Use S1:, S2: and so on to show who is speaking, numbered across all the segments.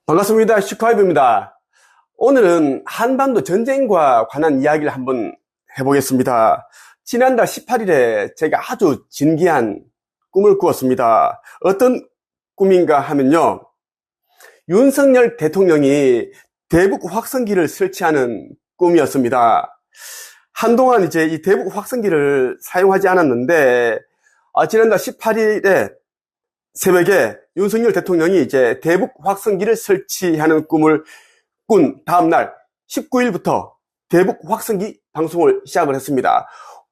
S1: 반갑습니다. 슈카이브입니다. 오늘은 한반도 전쟁과 관한 이야기를 한번 해보겠습니다. 지난달 18일에 제가 아주 진기한 꿈을 꾸었습니다. 어떤 꿈인가 하면요. 윤석열 대통령이 대북 확성기를 설치하는 꿈이었습니다. 한동안 이제 이 대북 확성기를 사용하지 않았는데, 지난달 18일에 새벽에 윤석열 대통령이 이제 대북 확성기를 설치하는 꿈을 꾼 다음날 19일부터 대북 확성기 방송을 시작을 했습니다.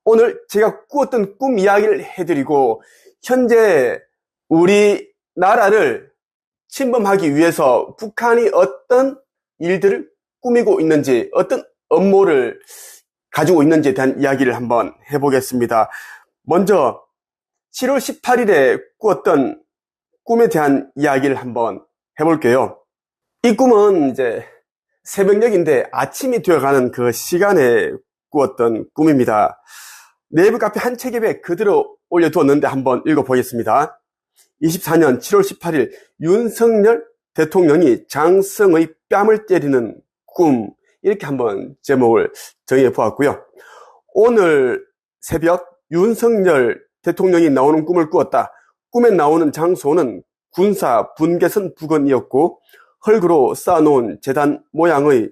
S1: 오늘 제가 꾸었던 꿈 이야기를 해드리고, 현재 우리나라를 침범하기 위해서 북한이 어떤 일들을 꾸미고 있는지, 어떤 업무를 가지고 있는지에 대한 이야기를 한번 해보겠습니다. 먼저 7월 18일에 꾸었던 꿈에 대한 이야기를 한번 해볼게요. 이 꿈은 이제 새벽녘인데 아침이 되어가는 그 시간에 꾸었던 꿈입니다. 네이버 카페 한 책에 그대로 올려두었는데 한번 읽어보겠습니다. 24년 7월 18일 윤석열 대통령이 장성의 뺨을 때리는 꿈, 이렇게 한번 제목을 정해보았고요. 오늘 새벽 윤석열 대통령이 나오는 꿈을 꾸었다. 꿈에 나오는 장소는 군사 분계선 부근이었고 흙으로 쌓아놓은 재단 모양의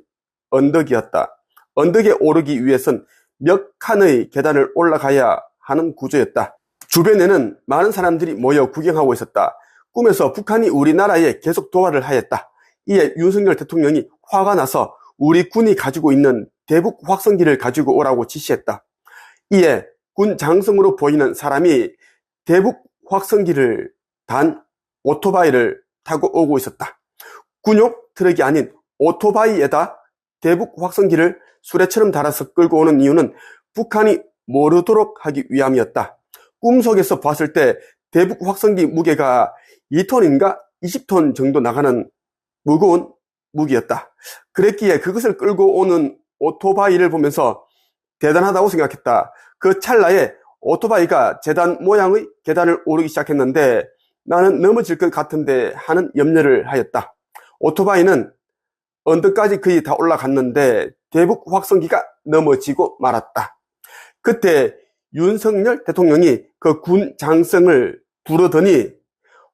S1: 언덕이었다. 언덕에 오르기 위해선 몇 칸의 계단을 올라가야 하는 구조였다. 주변에는 많은 사람들이 모여 구경하고 있었다. 꿈에서 북한이 우리나라에 계속 도발을 하였다. 이에 윤석열 대통령이 화가 나서 우리 군이 가지고 있는 대북 확성기를 가지고 오라고 지시했다. 이에 군 장성으로 보이는 사람이 대북 확성기를 단 오토바이를 타고 오고 있었다. 군용 트럭이 아닌 오토바이에다 대북 확성기를 수레처럼 달아서 끌고 오는 이유는 북한이 모르도록 하기 위함이었다. 꿈속에서 봤을 때 대북 확성기 무게가 2톤인가 20톤 정도 나가는 무거운 무기였다. 그랬기에 그것을 끌고 오는 오토바이를 보면서 대단하다고 생각했다. 그 찰나에 오토바이가 재단 모양의 계단을 오르기 시작했는데 나는 넘어질 것 같은데 하는 염려를 하였다. 오토바이는 언덕까지 거의 다 올라갔는데 대북 확성기가 넘어지고 말았다. 그때 윤석열 대통령이 그 군 장성을 부르더니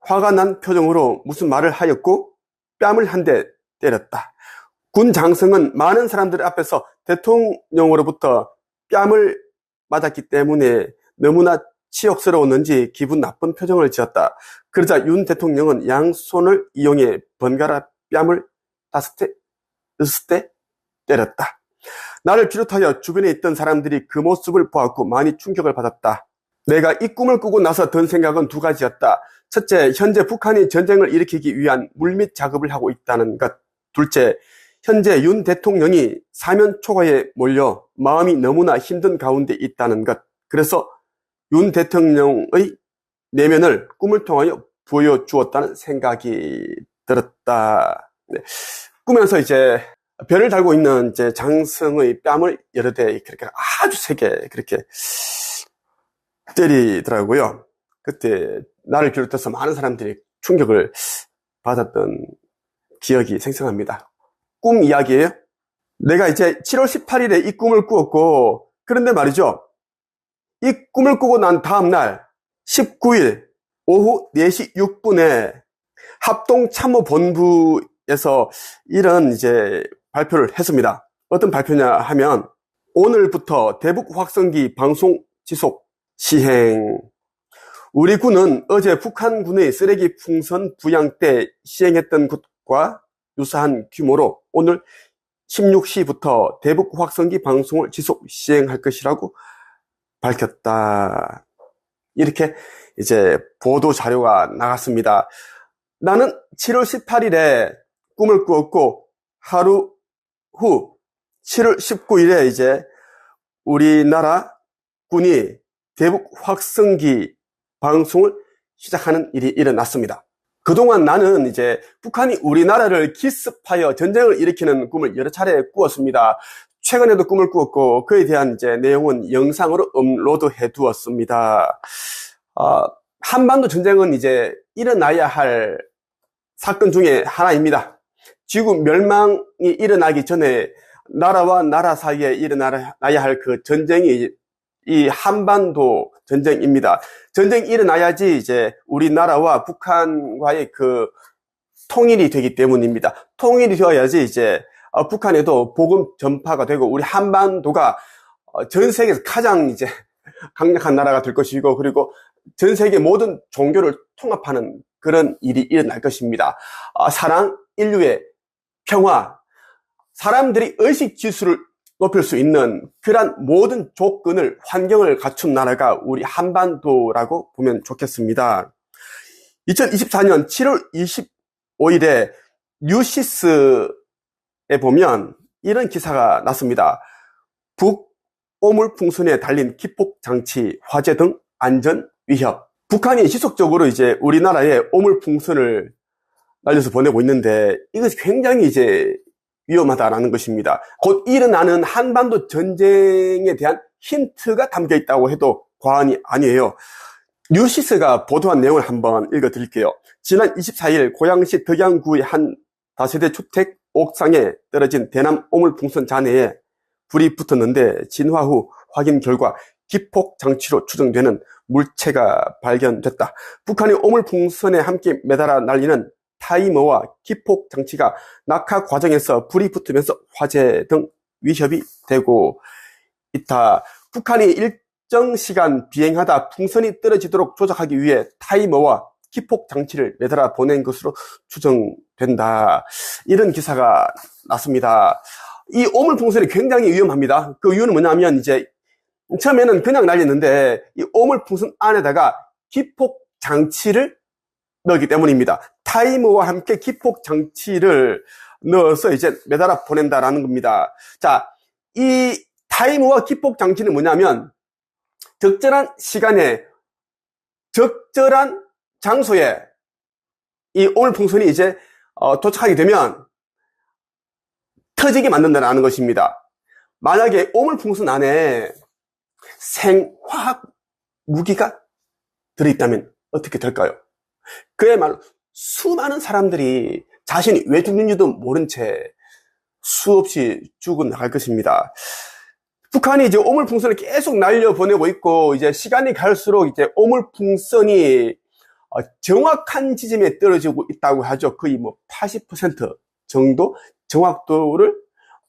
S1: 화가 난 표정으로 무슨 말을 하였고 뺨을 한 대 때렸다. 군 장성은 많은 사람들 앞에서 대통령으로부터 뺨을 맞았기 때문에 너무나 치욕스러웠는지 기분 나쁜 표정을 지었다. 그러자 윤 대통령은 양손을 이용해 번갈아 뺨을 5대, 6대 때렸다. 나를 비롯하여 주변에 있던 사람들이 그 모습을 보았고 많이 충격을 받았다. 내가 이 꿈을 꾸고 나서 든 생각은 두 가지였다. 첫째, 현재 북한이 전쟁을 일으키기 위한 물밑 작업을 하고 있다는 것. 둘째, 현재 윤 대통령이 사면 초과에 몰려 마음이 너무나 힘든 가운데 있다는 것. 그래서 윤 대통령의 내면을 꿈을 통하여 보여주었다는 생각이 들었다. 네. 꾸면서 이제 별을 달고 있는 이제 장성의 뺨을 여러 대 그렇게 아주 세게 그렇게 때리더라고요. 그때 나를 비롯해서 많은 사람들이 충격을 받았던 기억이 생생합니다. 꿈 이야기예요. 내가 이제 7월 18일에 이 꿈을 꾸었고, 그런데 말이죠. 이 꿈을 꾸고 난 다음날 19일 오후 4시 6분에 합동참모본부에서 이런 이제 발표를 했습니다. 어떤 발표냐 하면 오늘부터 대북 확성기 방송 지속 시행. 우리 군은 어제 북한군의 쓰레기 풍선 부양 때 시행했던 것과 유사한 규모로 오늘 16시부터 대북 확성기 방송을 지속 시행할 것이라고 밝혔다. 이렇게 이제 보도 자료가 나갔습니다. 나는 7월 18일에 꿈을 꾸었고 하루 후 7월 19일에 이제 우리나라 군이 대북 확성기 방송을 시작하는 일이 일어났습니다. 그동안 나는 이제 북한이 우리나라를 기습하여 전쟁을 일으키는 꿈을 여러 차례 꾸었습니다. 최근에도 꿈을 꾸었고 그에 대한 이제 내용은 영상으로 업로드해 두었습니다. 한반도 전쟁은 이제 일어나야 할 사건 중에 하나입니다. 지구 멸망이 일어나기 전에 나라와 나라 사이에 일어나야 할 그 전쟁이 이 한반도 전쟁입니다. 전쟁이 일어나야지 이제 우리나라와 북한과의 그 통일이 되기 때문입니다. 통일이 되어야지 이제 북한에도 복음 전파가 되고 우리 한반도가 전 세계에서 가장 이제 강력한 나라가 될 것이고, 그리고 전 세계 모든 종교를 통합하는 그런 일이 일어날 것입니다. 사랑, 인류의 평화, 사람들이 의식 지수를 높일 수 있는 그러한 모든 조건을, 환경을 갖춘 나라가 우리 한반도라고 보면 좋겠습니다. 2024년 7월 25일에 뉴시스에 보면 이런 기사가 났습니다. 북 오물풍선에 달린 기폭장치, 화재 등 안전 위협. 북한이 지속적으로 이제 우리나라에 오물풍선을 날려서 보내고 있는데 이것이 굉장히 이제 위험하다라는 것입니다. 곧 일어나는 한반도 전쟁에 대한 힌트가 담겨 있다고 해도 과언이 아니에요. 뉴시스가 보도한 내용을 한번 읽어드릴게요. 지난 24일 고양시 덕양구의 한 다세대 주택 옥상에 떨어진 대남 오물풍선 잔해에 불이 붙었는데 진화 후 확인 결과 기폭장치로 추정되는 물체가 발견됐다. 북한의 오물풍선에 함께 매달아 날리는 타이머와 기폭장치가 낙하 과정에서 불이 붙으면서 화재 등 위협이 되고 있다. 북한이 일정 시간 비행하다 풍선이 떨어지도록 조작하기 위해 타이머와 기폭장치를 매달아 보낸 것으로 추정된다. 이런 기사가 났습니다. 이 오물풍선이 굉장히 위험합니다. 그 이유는 뭐냐면 이제 처음에는 그냥 날렸는데 이 오물풍선 안에다가 기폭장치를 넣기 때문입니다. 타이머와 함께 기폭장치를 넣어서 이제 매달아 보낸다라는 겁니다. 자, 이 타이머와 기폭장치는 뭐냐면 적절한 시간에 적절한 장소에 이 오물풍선이 이제 도착하게 되면 터지게 만든다는 것입니다. 만약에 오물풍선 안에 생화학 무기가 들어있다면 어떻게 될까요? 그야말로 수많은 사람들이 자신이 왜 죽는지도 모른 채 수없이 죽어나갈 것입니다. 북한이 이제 오물풍선을 계속 날려보내고 있고, 이제 시간이 갈수록 이제 오물풍선이 정확한 지점에 떨어지고 있다고 하죠. 거의 뭐 80% 정도 정확도를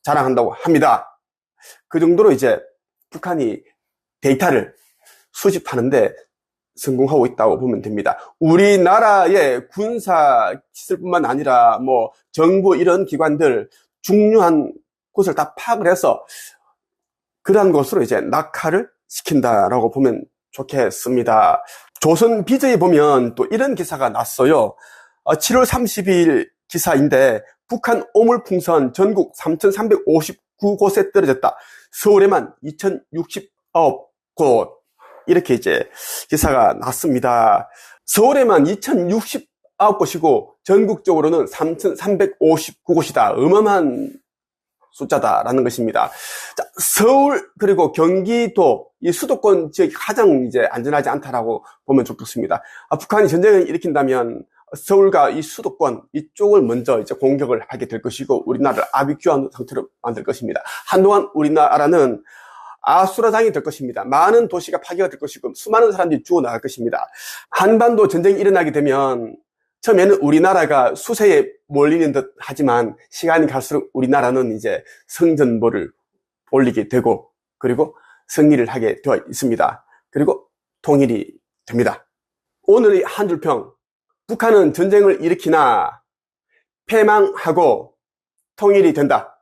S1: 자랑한다고 합니다. 그 정도로 이제 북한이 데이터를 수집하는데 성공하고 있다고 보면 됩니다. 우리나라의 군사 기술뿐만 아니라 뭐 정부 이런 기관들 중요한 곳을 다 파악을 해서 그러한 것으로 이제 낙하를 시킨다라고 보면 좋겠습니다. 조선 비저에 보면 또 이런 기사가 났어요. 7월 30일 기사인데 북한 오물풍선 전국 3,359곳에 떨어졌다. 서울에만 2,069곳. 이렇게 이제 기사가 났습니다. 서울에만 2,069곳이고 전국적으로는 3,359곳이다. 어마어마한 숫자다라는 것입니다. 자, 서울 그리고 경기도 이 수도권 지역이 가장 이제 안전하지 않다라고 보면 좋겠습니다. 북한이 전쟁을 일으킨다면 서울과 이 수도권 이쪽을 먼저 이제 공격을 하게 될 것이고 우리나라를 아비규환 상태로 만들 것입니다. 한동안 우리나라는 아수라장이 될 것입니다. 많은 도시가 파괴가 될 것이고 수많은 사람들이 죽어나갈 것입니다. 한반도 전쟁이 일어나게 되면 처음에는 우리나라가 수세에 몰리는 듯 하지만 시간이 갈수록 우리나라는 이제 성전보를 올리게 되고 그리고 승리를 하게 되어 있습니다. 그리고 통일이 됩니다. 오늘의 한 줄평. 북한은 전쟁을 일으키나 패망하고 통일이 된다.